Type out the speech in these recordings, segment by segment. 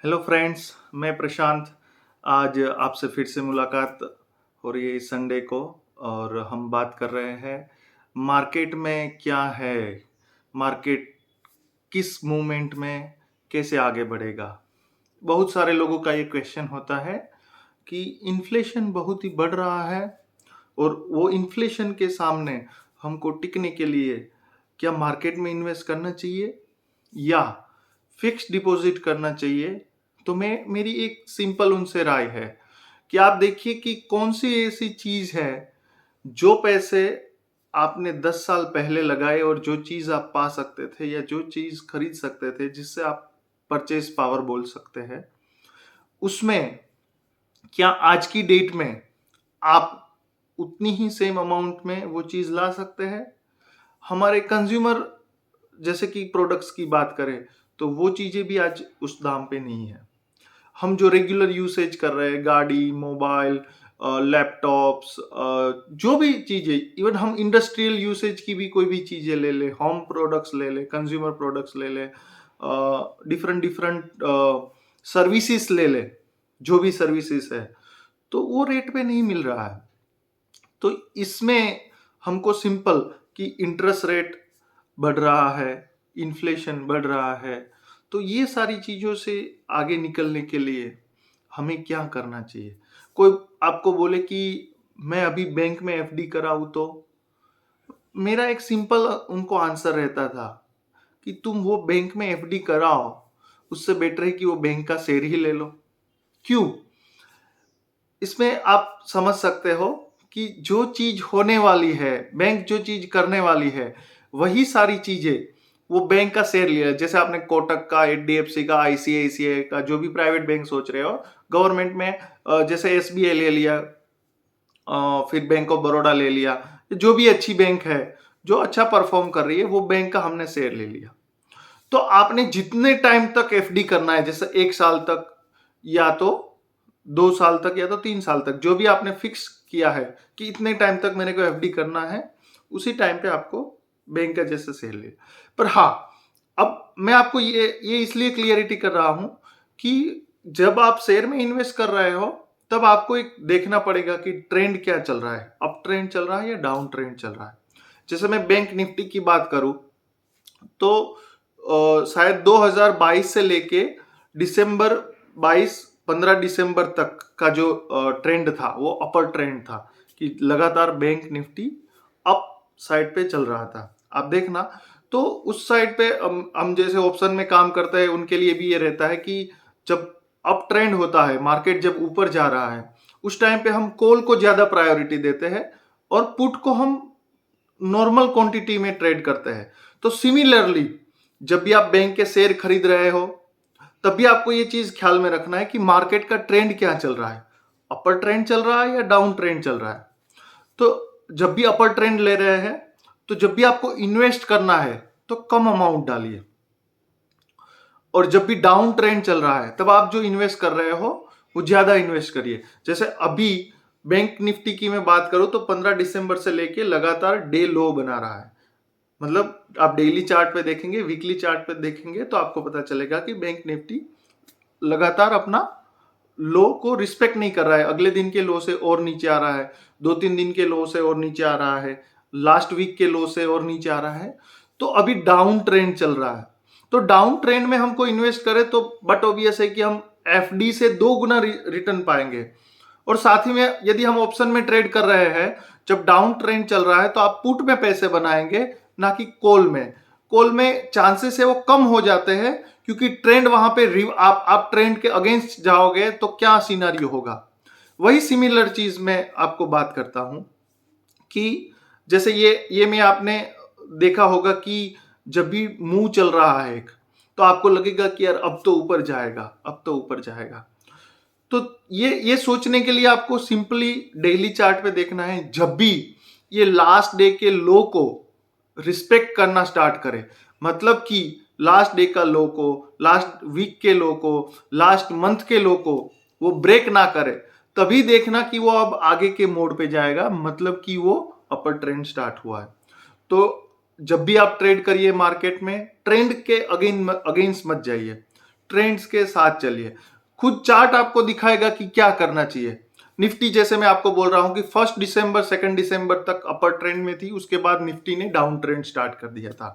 Hello friends, मैं प्रशांत। आज आपसे फिर से मुलाकात हो रही है इस संडे को और हम बात कर रहे हैं मार्केट में क्या है, मार्केट किस मूवमेंट में कैसे आगे बढ़ेगा। बहुत सारे लोगों का ये क्वेश्चन होता है कि इन्फ्लेशन बहुत ही बढ़ रहा है और वो इन्फ्लेशन के सामने हमको टिकने के लिए क्या मार्केट में इन्वेस्ट करना चाहिए या फिक्स्ड डिपॉजिट करना चाहिए। तो मैं मेरी एक सिंपल उनसे राय है कि आप देखिए कि कौन सी ऐसी चीज है जो पैसे आपने 10 साल पहले लगाए और जो चीज आप पा सकते थे या जो चीज खरीद सकते थे जिससे आप परचेज पावर बोल सकते हैं, उसमें क्या आज की डेट में आप उतनी ही सेम अमाउंट में वो चीज ला सकते हैं। हमारे कंज्यूमर जैसे कि प्रोडक्ट्स की बात करें तो वो चीजें भी आज उस दाम पे नहीं है। हम जो रेगुलर यूसेज कर रहे हैं, गाड़ी, मोबाइल, लैपटॉप्स, जो भी चीजें, इवन हम इंडस्ट्रियल यूसेज की भी कोई भी चीजें ले ले, होम प्रोडक्ट्स ले ले, कंज्यूमर प्रोडक्ट्स ले ले, डिफरेंट डिफरेंट सर्विसेज ले ले, जो भी सर्विसेज है तो वो रेट पे नहीं मिल रहा है। तो इसमें हमको सिंपल कि इंटरेस्ट रेट बढ़ रहा है, इन्फ्लेशन बढ़ रहा है, तो ये सारी चीजों से आगे निकलने के लिए हमें क्या करना चाहिए। कोई आपको बोले कि मैं अभी बैंक में एफडी कराऊं, तो मेरा एक सिंपल उनको आंसर रहता था कि तुम वो बैंक में एफडी कराओ, उससे बेटर है कि वो बैंक का शेयर ही ले लो। क्यों? इसमें आप समझ सकते हो कि जो चीज होने वाली है, बैंक जो चीज करने वाली है, वही सारी चीजें वो बैंक का शेयर लिया। जैसे आपने कोटक का, एचडीएफसी का, आईसीआईसीआई का, जो भी प्राइवेट बैंक सोच रहे हो, गवर्नमेंट में जैसे एसबीआई ले लिया, फिर बैंक ऑफ बड़ौदा ले लिया, जो भी अच्छी बैंक है जो अच्छा परफॉर्म कर रही है वो बैंक का हमने शेयर ले लिया। तो आपने जितने टाइम तक एफडी करना है, जैसे 1 साल तक या तो 2 साल तक या तो 3 साल तक, जो भी आपने फिक्स किया है कि इतने टाइम तक मेरे को एफडी करना है, उसी टाइम पे आपको बैंक का जैसे शेयर ले। पर हाँ, अब मैं आपको ये इसलिए क्लियरिटी कर रहा हूं कि जब आप शेयर में इन्वेस्ट कर रहे हो तब आपको एक देखना पड़ेगा कि ट्रेंड क्या चल रहा है, अप ट्रेंड चल रहा है या डाउन ट्रेंड चल रहा है। जैसे मैं बैंक निफ्टी की बात करूं तो शायद 2022 से लेके दिसंबर 22, 15 दिसंबर तक का जो ट्रेंड था वो अपर ट्रेंड था कि लगातार बैंक निफ्टी अप साइड पे चल रहा था। आप देखना, तो उस साइड पे हम जैसे ऑप्शन में काम करते हैं उनके लिए भी ये रहता है कि जब अप ट्रेंड होता है, मार्केट जब ऊपर जा रहा है, उस टाइम पे हम कॉल को ज्यादा प्रायोरिटी देते हैं और पुट को हम नॉर्मल क्वांटिटी में ट्रेड करते हैं। तो सिमिलरली जब भी आप बैंक के शेयर खरीद रहे हो तब भी आपको ये चीज ख्याल में रखना है कि मार्केट का ट्रेंड क्या चल रहा है, अपर ट्रेंड चल रहा है या डाउन ट्रेंड चल रहा है। तो जब भी अपर ट्रेंड ले रहे हैं तो जब भी आपको इन्वेस्ट करना है तो कम अमाउंट डालिए, और जब भी डाउन ट्रेंड चल रहा है तब आप जो इन्वेस्ट कर रहे हो वो ज्यादा इन्वेस्ट करिए। जैसे अभी बैंक निफ्टी की मैं बात करूं तो 15 दिसंबर से लेके लगातार डे लो बना रहा है। मतलब आप डेली चार्ट पे देखेंगे, वीकली चार्ट पे देखेंगे तो आपको पता चलेगा कि बैंक निफ्टी लगातार अपना लो को रिस्पेक्ट नहीं कर रहा है। अगले दिन के लो से और नीचे आ रहा है, 2-3 दिन के लो से और नीचे आ रहा है, लास्ट वीक के लो से और नीचे आ रहा है। तो अभी डाउन ट्रेंड चल रहा है। तो डाउन ट्रेंड में हमको इन्वेस्ट करें तो बट ऑब्वियस है कि हम एफडी से 2 गुना रिटर्न पाएंगे। और साथ ही में यदि हम ऑप्शन में ट्रेड कर रहे हैं, जब डाउन ट्रेंड चल रहा है तो आप पुट में पैसे बनाएंगे, ना कि कॉल में। कॉल में चांसेस है वो कम हो जाते हैं क्योंकि ट्रेंड वहां पे आप ट्रेंड के अगेंस्ट जाओगे तो क्या सिनेरियो होगा। वही सिमिलर चीज मैं आपको बात करता हूं कि जैसे ये मैं आपने देखा होगा कि जब भी मूव चल रहा है एक, तो आपको लगेगा कि यार अब तो ऊपर जाएगा, अब तो ऊपर जाएगा। तो ये सोचने के लिए आपको सिंपली डेली चार्ट पे देखना है। जब भी ये लास्ट डे के लो को रिस्पेक्ट करना स्टार्ट करे, मतलब कि लास्ट डे का लो को, लास्ट वीक के लो को, लास्ट मंथ के लो को वो ब्रेक ना करे, तभी देखना कि वो अब आगे के मोड पे जाएगा, मतलब कि वो अपर ट्रेंड स्टार्ट हुआ है। तो जब भी आप ट्रेड करिए मार्केट में, ट्रेंड के अगेंस्ट मत जाइए। ट्रेंड्स के साथ चलिए। खुद चार्ट आपको दिखाएगा कि क्या करना चाहिए। निफ्टी जैसे मैं आपको बोल रहा हूं कि 1 दिसंबर 2 दिसंबर तक अपर ट्रेंड में थी, उसके बाद निफ्टी ने डाउन ट्रेंड स्टार्ट कर दिया था।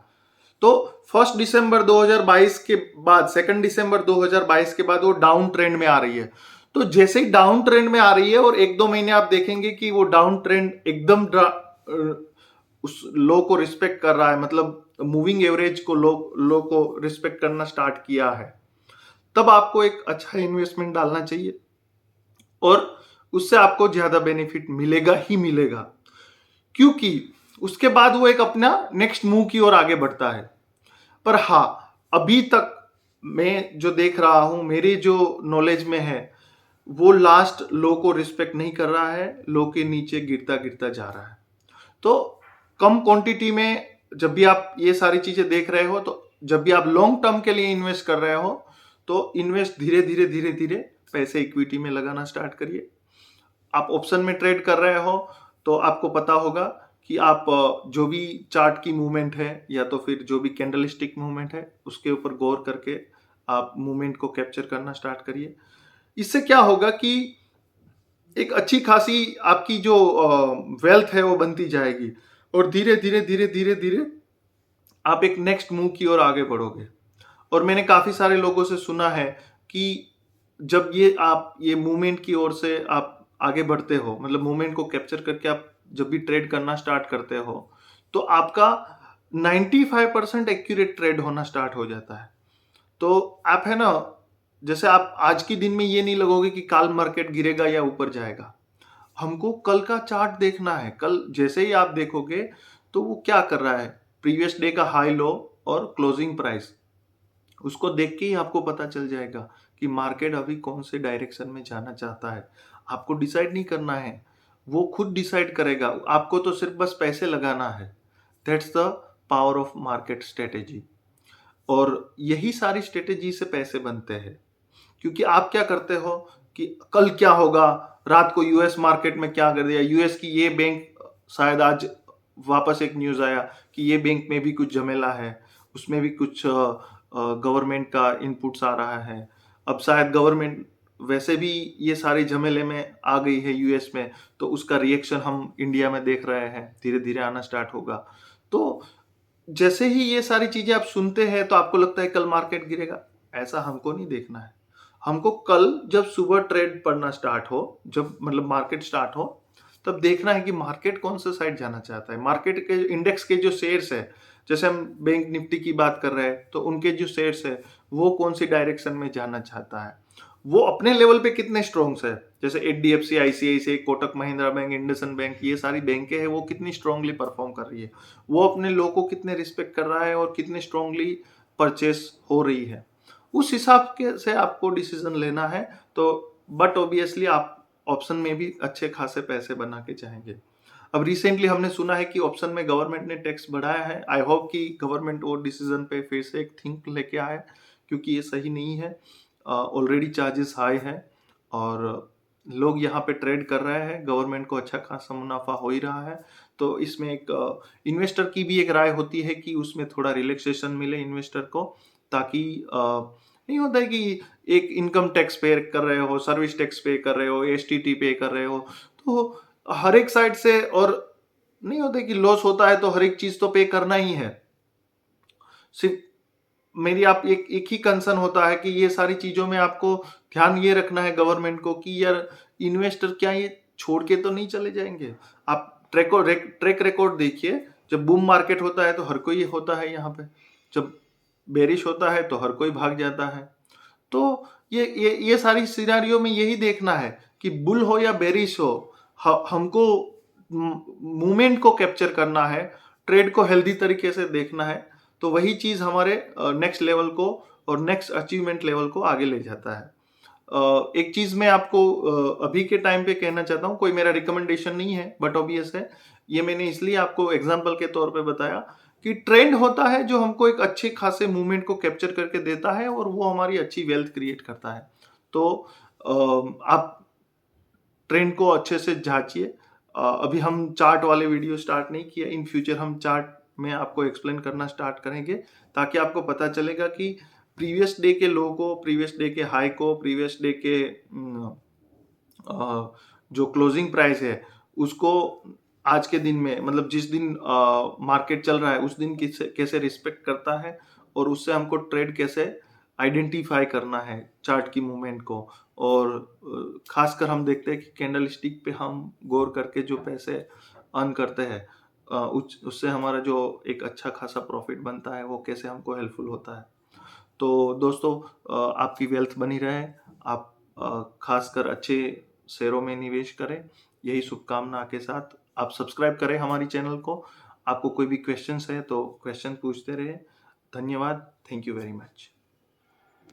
तो 1 दिसंबर 2022 के बाद 2 दिसंबर 2022 के बाद वो डाउन ट्रेंड में आ रही है। तो जैसे ही डाउन ट्रेंड में आ रही है और 1-2 महीने आप देखेंगे कि वो डाउन ट्रेंड एकदम उस लो को रिस्पेक्ट कर रहा है, मतलब मूविंग एवरेज को लो को रिस्पेक्ट करना स्टार्ट किया है, तब आपको एक अच्छा इन्वेस्टमेंट डालना चाहिए और उससे आपको ज्यादा बेनिफिट मिलेगा ही मिलेगा, क्योंकि उसके बाद वो एक अपना नेक्स्ट मूव की ओर आगे बढ़ता है। पर हाँ, अभी तक मैं जो देख रहा हूं, मेरी जो नॉलेज में है, वो लास्ट लो को रिस्पेक्ट नहीं कर रहा है, लो के नीचे गिरता गिरता जा रहा है। तो कम क्वांटिटी में जब भी आप ये सारी चीजें देख रहे हो, तो जब भी आप लॉन्ग टर्म के लिए इन्वेस्ट कर रहे हो, तो इन्वेस्ट धीरे धीरे धीरे धीरे पैसे इक्विटी में लगाना स्टार्ट करिए। आप ऑप्शन में ट्रेड कर रहे हो तो आपको पता होगा कि आप जो भी चार्ट की मूवमेंट है या तो फिर जो भी कैंडलस्टिक मूवमेंट है, उसके ऊपर गौर करके आप मूवमेंट को कैप्चर करना स्टार्ट करिए। इससे क्या होगा कि एक अच्छी खासी आपकी जो वेल्थ है वो बनती जाएगी और धीरे धीरे धीरे धीरे धीरे आप एक नेक्स्ट मूव की ओर आगे बढ़ोगे। और मैंने काफी सारे लोगों से सुना है कि जब आप ये मूवमेंट की ओर से आप आगे बढ़ते हो, मतलब मूवमेंट को कैप्चर करके आप जब भी ट्रेड करना स्टार्ट करते हो, तो आपका 95% एक्यूरेट ट्रेड होना स्टार्ट हो जाता है। तो आप है ना, जैसे आप आज के दिन में ये नहीं लगोगे कि कल मार्केट गिरेगा या ऊपर जाएगा। हमको कल का चार्ट देखना है। कल जैसे ही आप देखोगे तो वो क्या कर रहा है, प्रीवियस डे का हाई लो और क्लोजिंग प्राइस, उसको देख के ही आपको पता चल जाएगा कि मार्केट अभी कौन से डायरेक्शन में जाना चाहता है। आपको डिसाइड नहीं करना है, वो खुद डिसाइड करेगा। आपको तो सिर्फ बस पैसे लगाना है। That's the power of market strategy. और यही सारी स्ट्रेटेजी से पैसे बनते हैं, क्योंकि आप क्या करते हो कि कल क्या होगा, रात को यूएस मार्केट में क्या कर दिया, यूएस की ये बैंक, शायद आज वापस एक न्यूज आया कि ये बैंक में भी कुछ झमेला है, उसमें भी कुछ गवर्नमेंट का इनपुट्स आ रहा है। अब शायद गवर्नमेंट वैसे भी ये सारे झमेले में आ गई है यूएस में, तो उसका रिएक्शन हम इंडिया में देख रहे हैं, धीरे धीरे आना स्टार्ट होगा। तो जैसे ही ये सारी चीजें आप सुनते हैं तो आपको लगता है कल मार्केट गिरेगा। ऐसा हमको नहीं देखना है। हमको कल जब सुबह ट्रेड पड़ना स्टार्ट हो, जब मतलब मार्केट स्टार्ट हो, तब देखना है कि मार्केट कौन सा साइड जाना चाहता है। मार्केट के इंडेक्स के जो शेयर्स है, जैसे हम बैंक निफ्टी की बात कर रहे हैं, तो उनके जो शेयर्स है वो कौन सी डायरेक्शन में जाना चाहता है, वो अपने लेवल पे कितने स्ट्रॉन्ग्स है। जैसे HDFC, ICICI, Kotak Mahindra bank, IndusInd bank, ये सारी बैंकें हैं, वो कितनी स्ट्रांगली परफॉर्म कर रही है, वो अपने लोग को कितने रिस्पेक्ट कर रहा है और कितने स्ट्रांगली परचेस हो रही है, उस हिसाब के से आपको डिसीजन लेना है। तो बट ऑब्वियसली आप ऑप्शन में भी अच्छे खासे पैसे बना के जाएंगे। अब रिसेंटली हमने सुना है कि ऑप्शन में गवर्नमेंट ने टैक्स बढ़ाया है। आई होप कि गवर्नमेंट वो डिसीजन पे फिर से एक थिंक लेके आए, क्योंकि ये सही नहीं है। ऑलरेडी चार्जेस हाई है और लोग यहाँ पे ट्रेड कर रहे हैं, गवर्नमेंट को अच्छा खासा मुनाफा हो ही रहा है। तो इसमें एक इन्वेस्टर की भी एक राय होती है कि उसमें थोड़ा रिलैक्सेशन मिले इन्वेस्टर को, ताकि नहीं होता है कि एक इनकम टैक्स पे कर रहे हो, सर्विस टैक्स पे कर रहे हो, एसटीटी पे कर रहे हो, तो हर एक साइड से, और नहीं होता कि लॉस होता है तो हर एक चीज तो पे करना ही है। सिर्फ मेरी आप एक ही कंसर्न होता है कि ये सारी चीजों में आपको ध्यान ये रखना है गवर्नमेंट को कि यार इन्वेस्टर क्या ये छोड़ के तो नहीं चले जाएंगे। आप ट्रैक रिकॉर्ड देखिए, जब बूम मार्केट होता है तो हर कोई होता है यहाँ पे, जब बेरिश होता है तो हर कोई भाग जाता है। तो ये सारी सिनारियो में यही देखना है कि बुल हो या बेरिश हो, हमको मूवमेंट को कैप्चर करना है, ट्रेड को हेल्दी तरीके से देखना है। तो वही चीज हमारे नेक्स्ट लेवल को और नेक्स्ट अचीवमेंट लेवल को आगे ले जाता है। एक चीज मैं आपको अभी के टाइम पे कहना चाहता हूँ, कोई मेरा रिकमेंडेशन नहीं है, बट ऑब्वियस है, ये मैंने इसलिए आपको एग्जाम्पल के तौर पे बताया कि ट्रेंड होता है जो हमको एक अच्छे खासे मूवमेंट को कैप्चर करके देता है और वो हमारी अच्छी वेल्थ क्रिएट करता है। तो आप ट्रेंड को अच्छे से जांचिए। अभी हम चार्ट वाले वीडियो स्टार्ट नहीं किया, इन फ्यूचर हम चार्ट में आपको एक्सप्लेन करना स्टार्ट करेंगे, ताकि आपको पता चलेगा कि प्रीवियस डे के लो को, प्रीवियस डे के हाई को, प्रीवियस डे के जो क्लोजिंग प्राइस है उसको आज के दिन में, मतलब जिस दिन मार्केट चल रहा है उस दिन कैसे कैसे रिस्पेक्ट करता है, और उससे हमको ट्रेड कैसे आइडेंटिफाई करना है चार्ट की मूवमेंट को। और खासकर हम देखते हैं कि कैंडल स्टिक पे हम गौर करके जो पैसे अर्न करते हैं, उससे हमारा जो एक अच्छा खासा प्रॉफिट बनता है वो कैसे हमको हेल्पफुल होता है। तो दोस्तों, आपकी वेल्थ बनी रहे, आप खासकर अच्छे शेयरों में निवेश करें, यही शुभकामना के साथ आप सब्सक्राइब करें हमारी चैनल को। आपको कोई भी क्वेश्चंस है तो क्वेश्चन पूछते रहिए। धन्यवाद। Thank you very much.